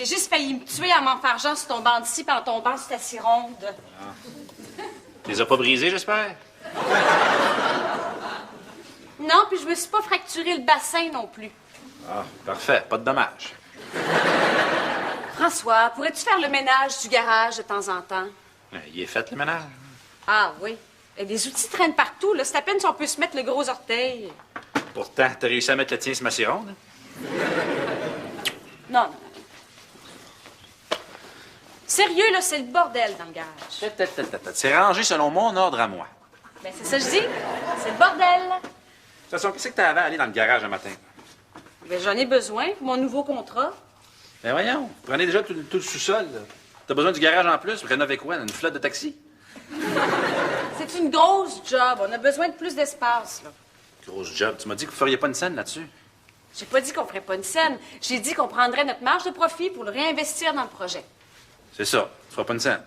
J'ai juste failli me tuer en m'enfargeant sur ton banc de scie et en tombant sur ta scie ronde. Tu les as pas brisés, j'espère? Non, puis je me suis pas fracturé le bassin non plus. Ah, parfait. Pas de dommages. François, pourrais-tu faire le ménage du garage de temps en temps? Il est fait, le ménage. Ah oui. Et des outils traînent partout, là. C'est à peine si on peut se mettre le gros orteil. Pourtant, t'as réussi à mettre le tien sur ma scie ronde. Non. Sérieux, là, c'est le bordel dans le garage. C'est rangé selon mon ordre à moi. Ben, c'est ça que je dis. C'est le bordel. De toute façon, qu'est-ce que t'avais à aller dans le garage un matin? Ben, j'en ai besoin pour mon nouveau contrat. Ben voyons, prenez déjà tout le sous-sol. Là. T'as besoin du garage en plus? Rénover quoi? Une flotte de taxi? C'est une grosse job. On a besoin de plus d'espace, là. Grosse job. Tu m'as dit que vous feriez pas une scène là-dessus. J'ai pas dit qu'on ferait pas une scène. J'ai dit qu'on prendrait notre marge de profit pour le réinvestir dans le projet. C'est ça. Tu feras pas une scène.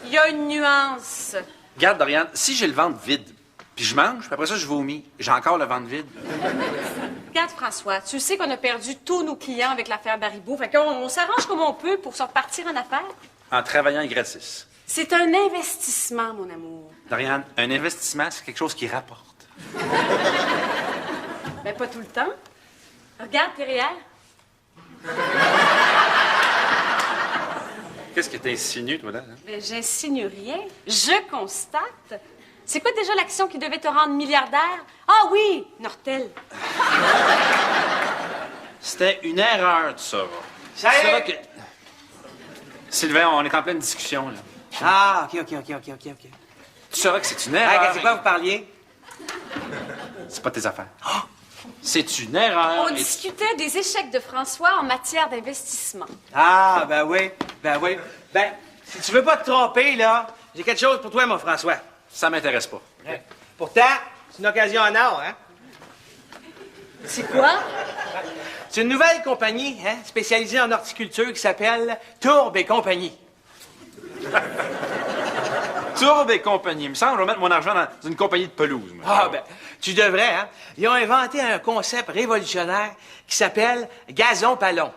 Il y a une nuance. Regarde, Doriane, si j'ai le ventre vide, puis je mange, puis après ça, je vomis, j'ai encore le ventre vide. Regarde, François, tu sais qu'on a perdu tous nos clients avec l'affaire Baribeau. Fait qu'on s'arrange comme on peut pour se repartir en affaires. En travaillant gratis. C'est un investissement, mon amour. Doriane, un investissement, c'est quelque chose qui rapporte. Ben, pas tout le temps. Regarde, derrière. Qu'est-ce que t'insinues, toi, là? Ben, j'insinue rien. Je constate. C'est quoi déjà l'action qui devait te rendre milliardaire? Ah oui, Nortel. C'était une erreur, tu sauras. Ça y est! Tu sauras que... Sylvain, on est en pleine discussion, là. Ah, OK. Tu sauras que c'est une erreur. Hey, c'est quoi vous parliez? C'est pas tes affaires. C'est une erreur. On discutait des échecs de François en matière d'investissement. Ah, ben oui. Ben, si tu veux pas te tromper, là, j'ai quelque chose pour toi, mon François. Ça m'intéresse pas. Ouais. Pourtant, c'est une occasion en or, hein? C'est quoi? C'est une nouvelle compagnie, hein, spécialisée en horticulture qui s'appelle Tourbe et compagnie. Tourbe et compagnie. Il me semble que je vais mettre mon argent dans une compagnie de pelouse. Moi. Ah, ben, tu devrais, hein? Ils ont inventé un concept révolutionnaire qui s'appelle gazon palon.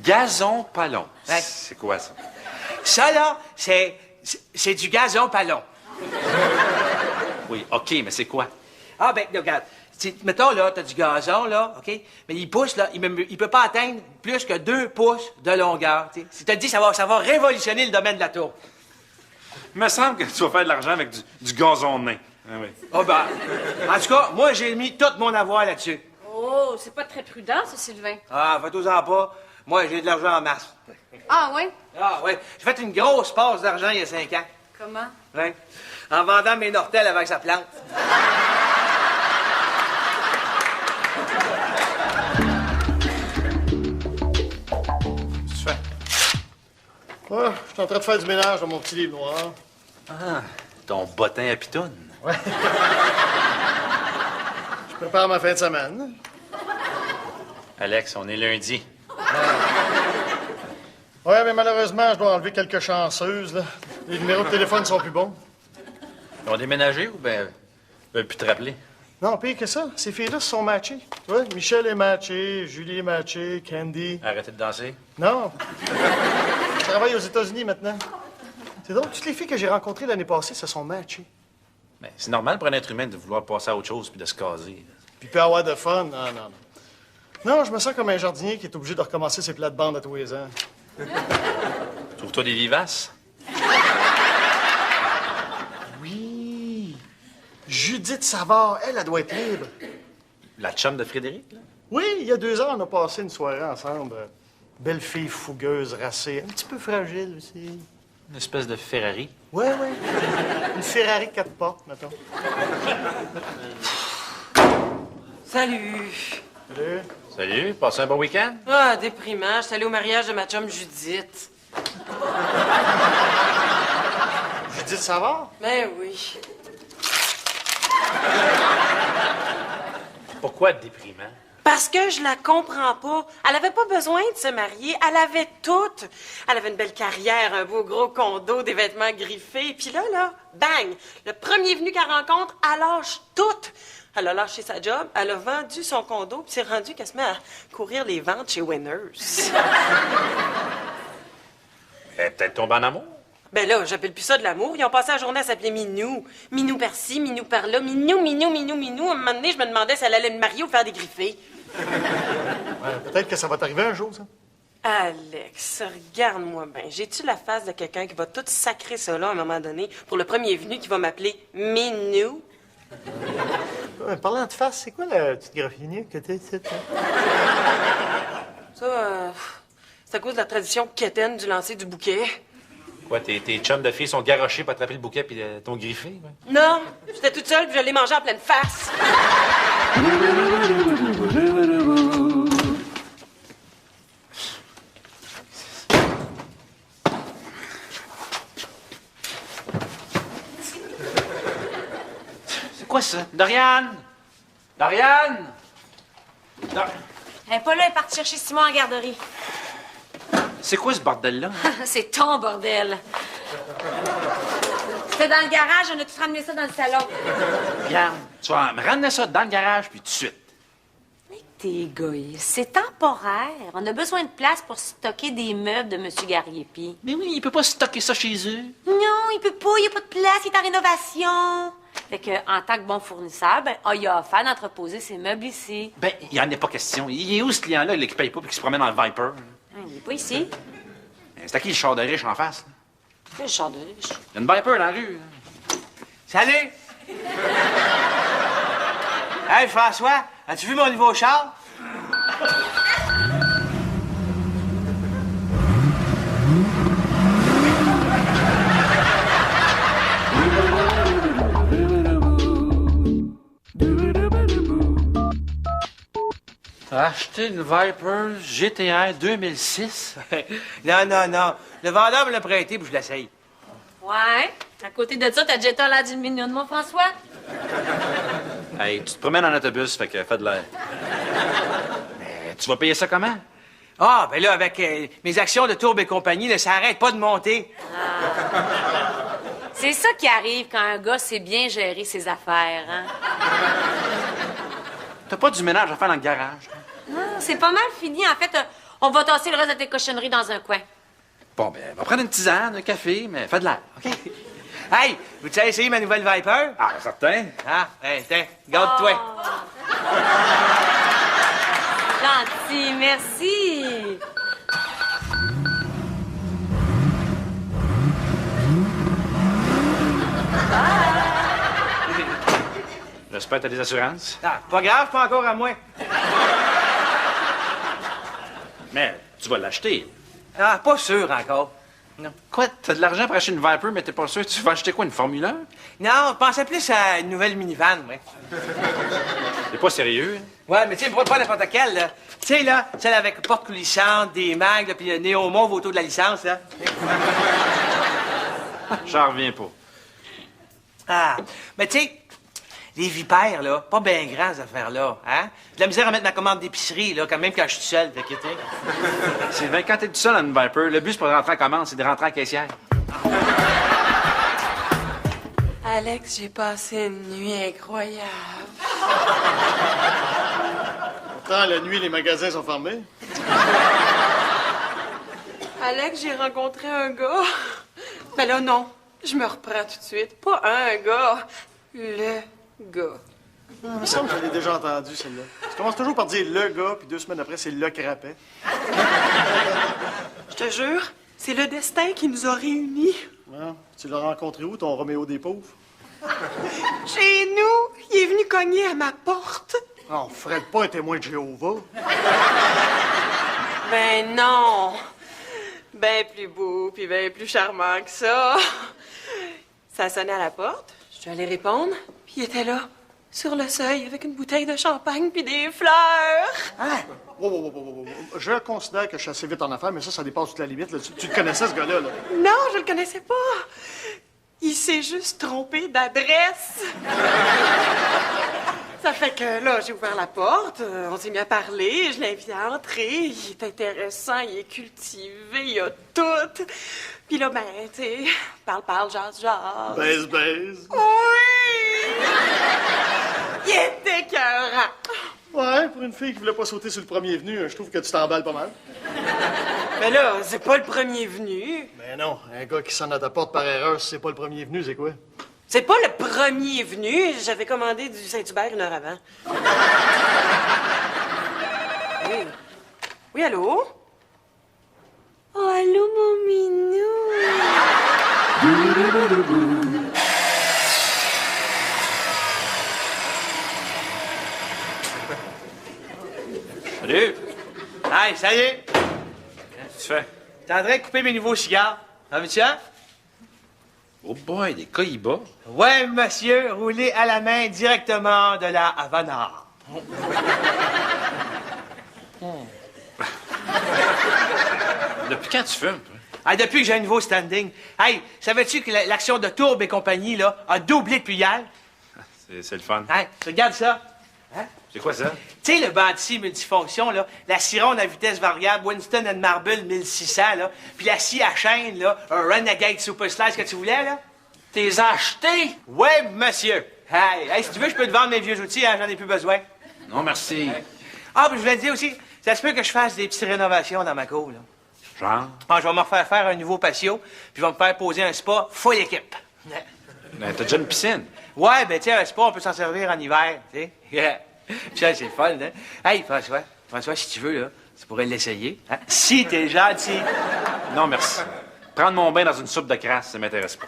Gazon palon. Ouais. C'est quoi, ça? Ça, là, c'est du gazon palon. Oui, OK, mais c'est quoi? Ah, ben, regarde. Mettons, là, t'as du gazon, là, OK? Mais il pousse, là, il peut pas atteindre plus que 2 pouces de longueur, tu sais. Si t'as dit, ça va révolutionner le domaine de la tour. Il me semble que tu vas faire de l'argent avec du gazon nain. Ah oui. Ah, ben, en tout cas, moi, j'ai mis tout mon avoir là-dessus. Oh, c'est pas très prudent, ça, Sylvain. Ah, faites-en pas. Moi, j'ai de l'argent en masse. Ah, oui? Ah, ouais. J'ai fait une grosse passe d'argent il y a 5 ans. Comment? Ouais. En vendant mes Nortel avec sa plante. Qu'est-ce que tu fais? Ouais, je suis en train de faire du ménage dans mon petit livre noir. Ah, ton bottin à pitoune. Ouais. Je prépare ma fin de semaine. Alex, on est lundi. Ouais, mais malheureusement, je dois enlever quelques chanceuses, là. Les numéros de téléphone sont plus bons. Ils ont déménagé ou ben plus te rappeler? Non, pire que ça, ces filles-là se sont matchées. Tu vois, Michel est matché, Julie est matchée, Candy... Arrêtez de danser. Non. Je travaille aux États-Unis maintenant. C'est donc, toutes les filles que j'ai rencontrées l'année passée se sont matchées. Ben, c'est normal pour un être humain de vouloir passer à autre chose puis de se caser. Là. Puis peut avoir de fun. Non. Non, je me sens comme un jardinier qui est obligé de recommencer ses plates-bandes à tous les ans. Trouve-toi des vivaces. Oui. Judith Savard, elle doit être libre. La chum de Frédéric, là? Oui, il y a 2 ans, on a passé une soirée ensemble. Belle fille fougueuse, racée, un petit peu fragile aussi. Une espèce de Ferrari. Ouais. Une Ferrari 4 portes, mettons. Salut. Salut. Salut, passez un bon week-end? Ah, déprimant. Je suis allée au mariage de ma chum Judith. Judith Savard? Ben oui. Pourquoi déprimant? Parce que je la comprends pas. Elle avait pas besoin de se marier. Elle avait tout. Elle avait une belle carrière, un beau gros condo, des vêtements griffés. Puis là, bang! Le premier venu qu'elle rencontre, elle lâche tout. Elle a lâché sa job, elle a vendu son condo, puis c'est rendu qu'elle se met à courir les ventes chez Winners. Elle est peut-être tombée en amour. Ben là, j'appelle plus ça de l'amour. Ils ont passé la journée à s'appeler Minou. Minou par-ci, Minou par-là, Minou, Minou, Minou, Minou. À un moment donné, je me demandais si elle allait me marier ou faire des griffés. Ouais, peut-être que ça va t'arriver un jour, ça. Alex, regarde-moi bien. J'ai-tu la face de quelqu'un qui va tout sacrer ça là à un moment donné pour le premier venu qui va m'appeler Minou? Ouais, parlant de face, c'est quoi la petite graphinique que t'as ici? Ça, c'est à cause de la tradition quétaine du lancer du bouquet. Quoi, tes chums de filles sont garochés pour attraper le bouquet puis ton griffé? Ouais. Non, j'étais toute seule puis je l'ai mangé en pleine face. C'est quoi ça? Doriane! Doriane! Elle est pas là, elle est partie chercher Simon en garderie. C'est quoi ce bordel-là? C'est ton bordel. C'était dans le garage, on a tout ramené ça dans le salon. Regarde, tu vas me ramener ça dans le garage puis tout de suite. Mais t'es égoïste. C'est temporaire. On a besoin de place pour stocker des meubles de M. Gariepi. Mais oui, il peut pas stocker ça chez eux. Non, il peut pas, il n'y a pas de place, il est en rénovation. Fait que, en tant que bon fournisseur, ben, il a offert d'entreposer ses meubles ici. Ben, il en est pas question. Il est où ce client-là, qui paye pas puis qui se promène dans le Viper? Il est pas ici. C'est à qui le char de riche en face? Le char de riche. Il y a une Viper dans la rue. Salut! Hey, François, as-tu vu mon nouveau char? T'as acheté une Viper GTR 2006? Non. Le vendeur me l'a prêté pour que je l'essaye. Ouais. À côté de ça, t'as déjà été à l'air d'une million de mots, François? Hey, tu te promènes en autobus, fait que fais de l'air. Mais tu vas payer ça comment? Ah, ben là, avec mes actions de Tourbe et compagnie, là, ça arrête pas de monter. C'est ça qui arrive quand un gars sait bien gérer ses affaires, hein? T'as pas du ménage à faire dans le garage? Non, c'est pas mal fini. En fait, on va tasser le reste de tes cochonneries dans un coin. Bon, ben, on va prendre une tisane, un café, mais fais de l'air, OK? Hey, veux-tu essayer ma nouvelle Viper? Ah, certain. Ah, hey, tiens, garde-toi. Gentil, merci. J'espère que t'as des assurances. Ah, pas grave, pas encore à moi. Mais tu vas l'acheter. Ah, pas sûr encore. Non. Quoi? T'as de l'argent pour acheter une Viper, mais t'es pas sûr que tu vas acheter quoi, une Formule 1? Non, je pensais plus à une nouvelle minivan, ouais. T'es pas sérieux? Hein? Ouais, mais tu sais, pas n'importe quelle, là. Tu sais, là, celle avec porte coulissante, des mags, là, puis le néo mauve autour de la licence, là. J'en reviens pas. Ah, mais tu sais, les vipères, là, pas bien grands, ces affaires-là, hein? J'ai de la misère à mettre ma commande d'épicerie, là, quand même quand je suis seul, fait que, tu sais. Sylvain, quand t'es tout seul dans une Viper, le but, c'est pas de rentrer en commande, c'est de rentrer en caissière. Alex, j'ai passé une nuit incroyable. Pourtant, la nuit, les magasins sont fermés. Alex, j'ai rencontré un gars. Ben là, non. Je me reprends tout de suite. Pas un gars. Le gars. Ah, il me semble que je l'ai déjà entendu, celle-là. Tu commences toujours par dire le gars, puis 2 semaines après, c'est le crapet. Je te jure, c'est le destin qui nous a réunis. Ah, tu l'as rencontré où, ton Roméo des pauvres? Chez nous, il est venu cogner à ma porte. Non, Fred pas un témoin de Jéhovah. Ben non. Ben plus beau, puis ben plus charmant que ça. Ça sonnait à la porte. Je suis allée répondre, puis il était là, sur le seuil, avec une bouteille de champagne puis des fleurs. Hein? Wow. Je considère que je suis assez vite en affaires, mais ça dépasse toute la limite. Là. Tu le connaissais, ce gars-là? Là? Non, je le connaissais pas. Il s'est juste trompé d'adresse. Ça fait que là, j'ai ouvert la porte, on s'est mis à parler, je l'ai invité à entrer. Il est intéressant, il est cultivé, il a tout. Puis là, ben, tu sais, parle, jase. Baise. Oui! Il était écœurant. Ouais, pour une fille qui voulait pas sauter sur le premier venu, je trouve que tu t'emballes pas mal. Mais là, c'est pas le premier venu. Ben non, un gars qui sonne à ta porte par erreur, si c'est pas le premier venu, c'est quoi? C'est pas le premier venu. J'avais commandé du Saint-Hubert 1 heure avant. Oui. Oui, allô? Oh, allô, mon minou. Salut! Hey, salut! Qu'est-ce que tu fais? T'es en train de couper mes nouveaux cigares. En veux-tu un? Oh boy, des Cohiba. Ouais, monsieur, roulé à la main directement de la Havana. Depuis quand tu fumes, toi? Ah, depuis que j'ai un nouveau standing. Hey, savais-tu que l'action de Tourbe et compagnie, là, a doublé depuis hier? C'est le fun. Hey, regarde ça. C'est quoi ça? Tu sais, le bandit multifonction, là, la Ciron à vitesse variable, Winston and Marble 1600, là, puis la scie à chaîne, là, un Renegade Super Slice que tu voulais, là. T'es acheté? Ouais, monsieur. Hey, si tu veux, je peux te vendre mes vieux outils, hein, j'en ai plus besoin. Non, merci. Ah, puis je voulais te dire aussi, ça se peut que je fasse des petites rénovations dans ma cour, là. Genre? Ah, je vais me refaire faire un nouveau patio, puis je vais me faire poser un spa full équipe. Ben, t'as déjà une piscine. Ouais, ben tiens, un spa, on peut s'en servir en hiver, tu sais. Yeah. Ça, c'est le fun, hein? Hey, François, si tu veux, là, tu pourrais l'essayer. Hein? Si t'es gentil. Non, merci. Prendre mon bain dans une soupe de crasse, ça m'intéresse pas.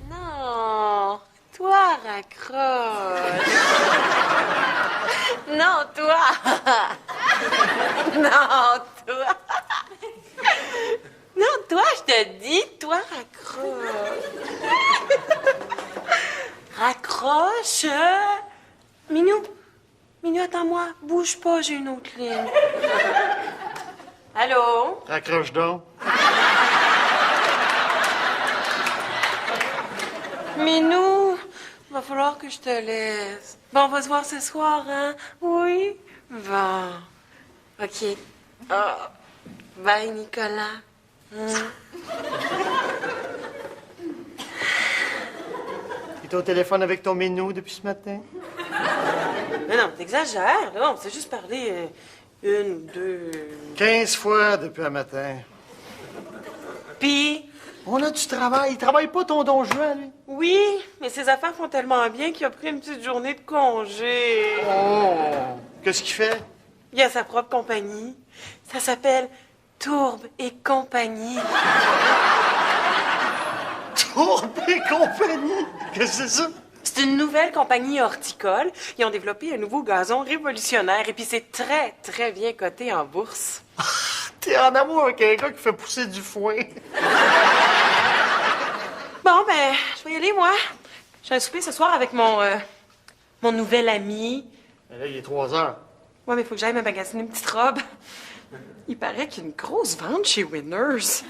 Non, toi, raccroche. Non, toi. Non, toi. Non, toi, je te dis, toi, raccroche. Raccroche. Minou, attends-moi. Bouge pas, j'ai une autre ligne. Allô? Raccroche donc. Minou, va falloir que je te laisse. Bon, on va se voir ce soir, hein? Oui? Bon. OK. Oh. Bye, Nicolas. T'es au téléphone avec ton minou depuis ce matin? Mais non, t'exagères. Non, on s'est juste parlé 1 ou 2... 15 fois depuis un matin. Puis, On a du travail. Il travaille pas ton don Juan, lui. oui, mais ses affaires font tellement bien qu'il a pris une petite journée de congé. Oh! Qu'est-ce qu'il fait? Il a sa propre compagnie. Ça s'appelle Tourbe et compagnie. Tourbe et compagnie! Qu'est-ce que c'est ça? C'est une nouvelle compagnie horticole. Ils ont développé un nouveau gazon révolutionnaire et puis c'est très, très bien coté en bourse. T'es en amour avec un gars qui fait pousser du foin. Bon, ben, je vais y aller, moi. J'ai un souper ce soir avec mon nouvel ami. Mais là, il est 3 heures. Ouais, mais il faut que j'aille me magasiner une petite robe. Il paraît qu'il y a une grosse vente chez Winners.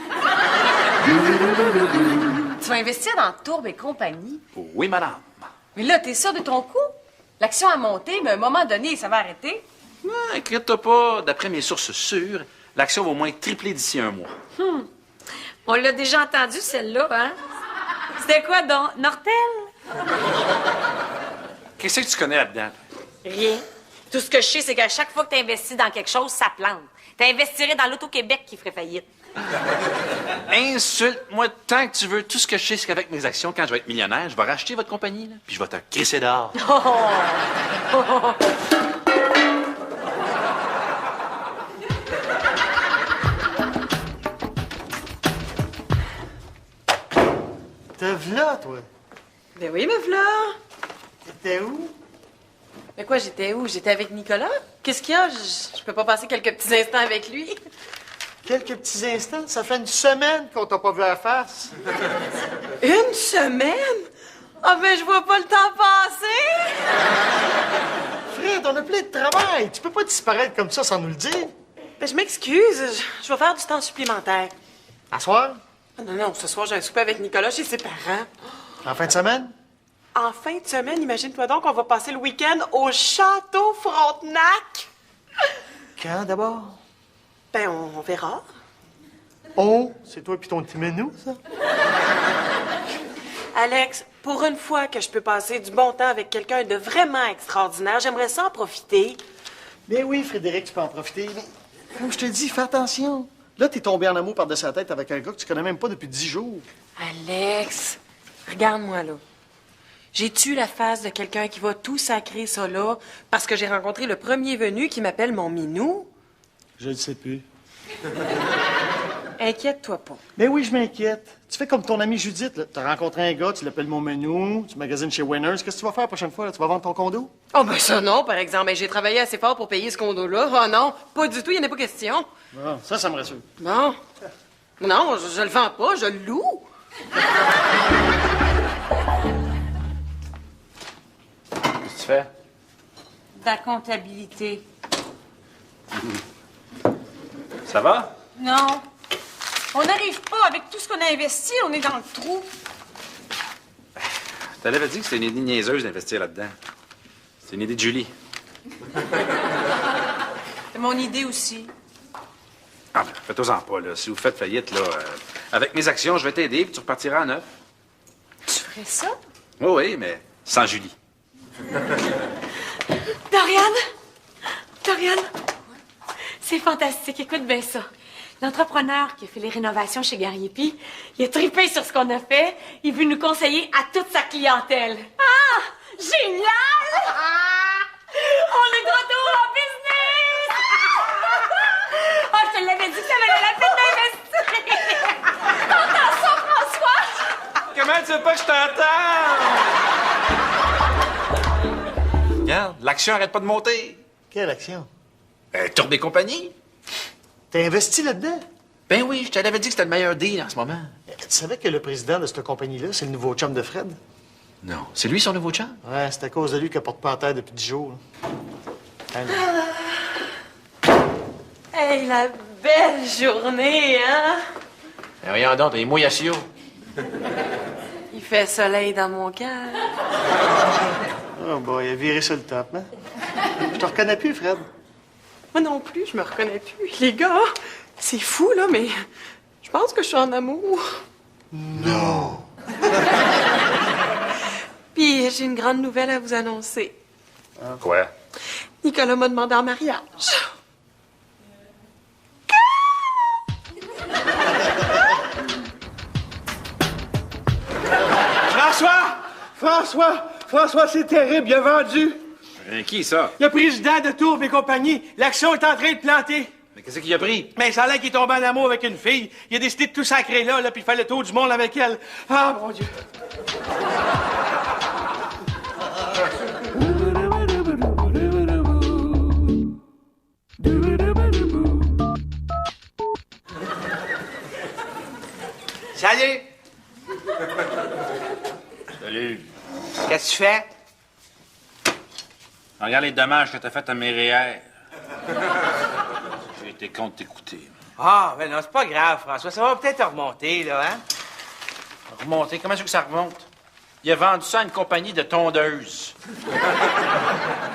Tu vas investir dans Tourbe et compagnie. Oui, madame. Mais là, t'es sûr de ton coup? L'action a monté, mais à un moment donné, ça va arrêter. Non, inquiète-toi pas. D'après mes sources sûres, l'action va au moins tripler d'ici un mois. On l'a déjà entendu, celle-là, hein? C'était quoi, donc? Nortel? Qu'est-ce que tu connais là-dedans? Rien. Tout ce que je sais, c'est qu'à chaque fois que tu investis dans quelque chose, ça plante. T'investirais dans l'Auto-Québec qui ferait faillite. Insulte-moi tant que tu veux. Tout ce que je sais, c'est qu'avec mes actions, quand je vais être millionnaire, je vais racheter votre compagnie, là, puis je vais te crisser dehors. T'es v'là, toi. Ben oui, me v'là. T'étais où? Mais quoi, j'étais où? J'étais avec Nicolas? Qu'est-ce qu'il y a? Je peux pas passer quelques petits instants avec lui? Quelques petits instants. Ça fait une semaine qu'on t'a pas vu à la face. Une semaine? Ah ben, je vois pas le temps passer! Fred, on a plein de travail. Tu peux pas disparaître comme ça sans nous le dire. Ben, je m'excuse. Je vais faire du temps supplémentaire. À soir? Ah non, ce soir, j'ai un souper avec Nicolas chez ses parents. En fin de semaine? En fin de semaine, imagine-toi donc, on va passer le week-end au Château Frontenac. Quand, d'abord? Ben, on verra. Oh, c'est toi puis ton petit menu, ça? Alex, pour une fois que je peux passer du bon temps avec quelqu'un de vraiment extraordinaire, j'aimerais ça en profiter. Ben oui, Frédéric, tu peux en profiter. Mais, comme je te dis, fais attention. Là, t'es tombé en amour par-dessus la tête avec un gars que tu connais même pas depuis 10 jours. Alex, regarde-moi là. J'ai-tu la face de quelqu'un qui va tout sacrer ça là parce que j'ai rencontré le premier venu qui m'appelle mon minou? Je le sais plus. Inquiète-toi pas. Ben oui, je m'inquiète. Tu fais comme ton amie Judith, là. T'as rencontré un gars, tu l'appelles mon menu, tu magasines chez Winners. Qu'est-ce que tu vas faire la prochaine fois, là? Tu vas vendre ton condo? Oh, ben ça non, par exemple. Ben, j'ai travaillé assez fort pour payer ce condo-là. Oh non, pas du tout, il n'y en a pas question. Bon, ça me rassure. Non. Non, je le vends pas, je le loue. Qu'est-ce que tu fais? De la comptabilité. Ça va? Non. On n'arrive pas. Avec tout ce qu'on a investi, on est dans le trou. Tu l'avais dit que c'était une idée niaiseuse d'investir là-dedans. C'est une idée de Julie. C'est mon idée aussi. Ah, ben, faites-en pas, là. Si vous faites faillite, là, avec mes actions, je vais t'aider, puis tu repartiras à neuf. Tu ferais ça? Oui, oui, mais sans Julie. Doriane, c'est fantastique. Écoute bien ça. L'entrepreneur qui a fait les rénovations chez Gariepi, il a trippé sur ce qu'on a fait. Il veut nous conseiller à toute sa clientèle. Ah! Génial! On est de retour en business! Ah, je te l'avais dit que ça valait la peine d'investir! T'entends ça, François? Comment tu veux pas que je t'entende? Regarde, l'action arrête pas de monter. Quelle action? Tour des compagnies. T'as investi là-dedans? Ben oui, je te l'avais dit que c'était le meilleur deal en ce moment. Tu savais que le président de cette compagnie-là, c'est le nouveau chum de Fred? Non. C'est lui son nouveau chum? Ouais, c'est à cause de lui qu'elle porte pas en terre depuis 10 jours. Hey, la belle journée, hein? Ben voyons donc, t'as les mouillations. Il fait soleil dans mon cœur. Oh boy, il a viré sur le top, hein? Je te reconnais plus, Fred. Moi non plus, je me reconnais plus. Les gars, c'est fou, là, mais je pense que je suis en amour. Non! Puis j'ai une grande nouvelle à vous annoncer. Quoi? Nicolas m'a demandé en mariage. François, c'est terrible, il a vendu. Qui, ça? Le président de Tourbe et compagnie, l'action est en train de planter. Mais qu'est-ce qu'il a pris? Mais ça a l'air qu'il est tombé en amour avec une fille. Il a décidé de tout sacrer là, puis il fait le tour du monde avec elle. Ah, mon Dieu. Salut. Salut. Qu'est-ce que tu fais? Regarde les dommages que t'as fait à mes REER. J'ai été con de t'écouter. Ah, ben non, c'est pas grave, François. Ça va peut-être remonter, là, hein? Remonter? Comment est-ce que ça remonte? Il a vendu ça à une compagnie de tondeuses.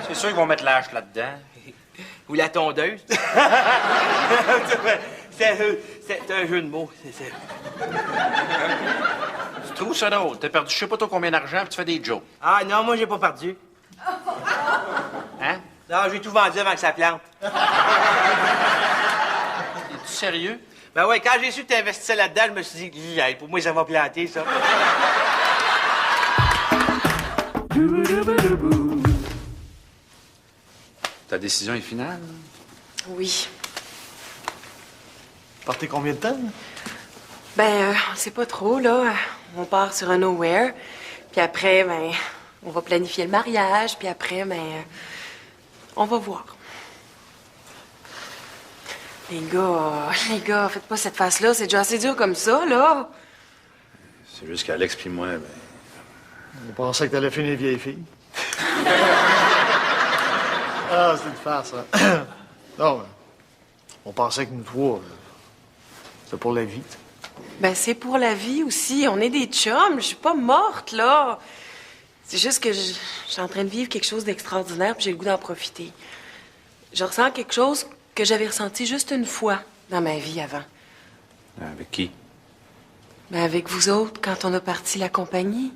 C'est sûr qu'ils vont mettre l'âge là-dedans. Ou la tondeuse. C'est un jeu de mots. Tu trouves ça drôle? T'as perdu je sais pas toi combien d'argent puis tu fais des jokes. Ah non, moi, j'ai pas perdu. Hein? Non, j'ai tout vendu avant que ça plante. Es-tu sérieux? Ben ouais, quand j'ai su que t'investissais là-dedans, je me suis dit, hey, pour moi, ça va planter, ça. Ta décision est finale? Oui. Partez combien de temps? Ben, on sait pas trop, là. On part sur un nowhere. Puis après, ben, on va planifier le mariage. Puis après, ben, on va voir. Les gars, faites pas cette face-là. C'est déjà assez dur comme ça, là. C'est juste qu'Alex puis moi, ben... On pensait que t'allais finir vieille fille. Ah, c'est une farce, ça. Non, on pensait que nous trois, c'était pour la vie. Ben, c'est pour la vie aussi. On est des chums. Je suis pas morte, là. C'est juste que je suis en train de vivre quelque chose d'extraordinaire, puis j'ai le goût d'en profiter. Je ressens quelque chose que j'avais ressenti juste une fois dans ma vie avant. Avec qui? Ben avec vous autres, quand on a parti la compagnie.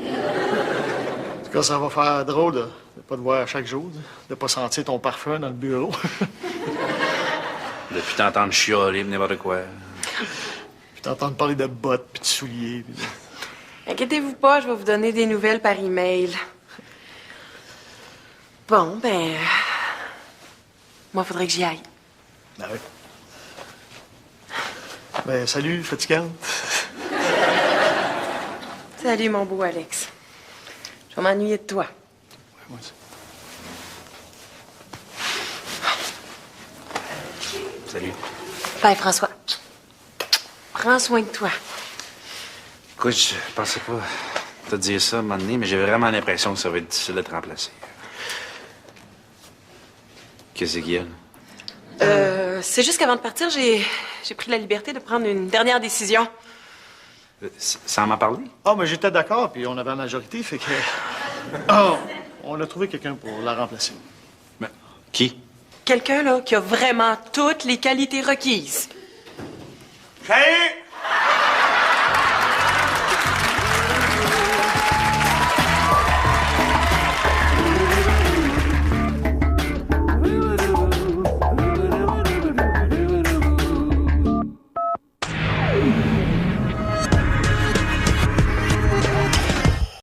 En tout cas, ça va faire drôle de ne pas te voir chaque jour, de ne pas sentir ton parfum dans le bureau. Depuis t'entendre chialer, n'importe quoi. Puis t'entendre parler de bottes, puis de souliers. Puis Inquiétez-vous pas, je vais vous donner des nouvelles par email. Bon, ben... moi, faudrait que j'y aille. Ben oui. Ben, salut, fatigante. Salut, mon beau Alex. Je vais m'ennuyer de toi. Ouais, moi aussi. Salut. Bye, François. Prends soin de toi. Écoute, je pensais pas te dire ça à un moment donné, mais j'ai vraiment l'impression que ça va être difficile de te remplacer. Qu'est-ce qu'il y a, là? C'est juste qu'avant de partir, j'ai pris la liberté de prendre une dernière décision. Sans m'en parler? Ah, mais j'étais d'accord, puis on avait la majorité, fait que... Ah, on a trouvé quelqu'un pour la remplacer. Mais qui? Quelqu'un, là, qui a vraiment toutes les qualités requises. Salut!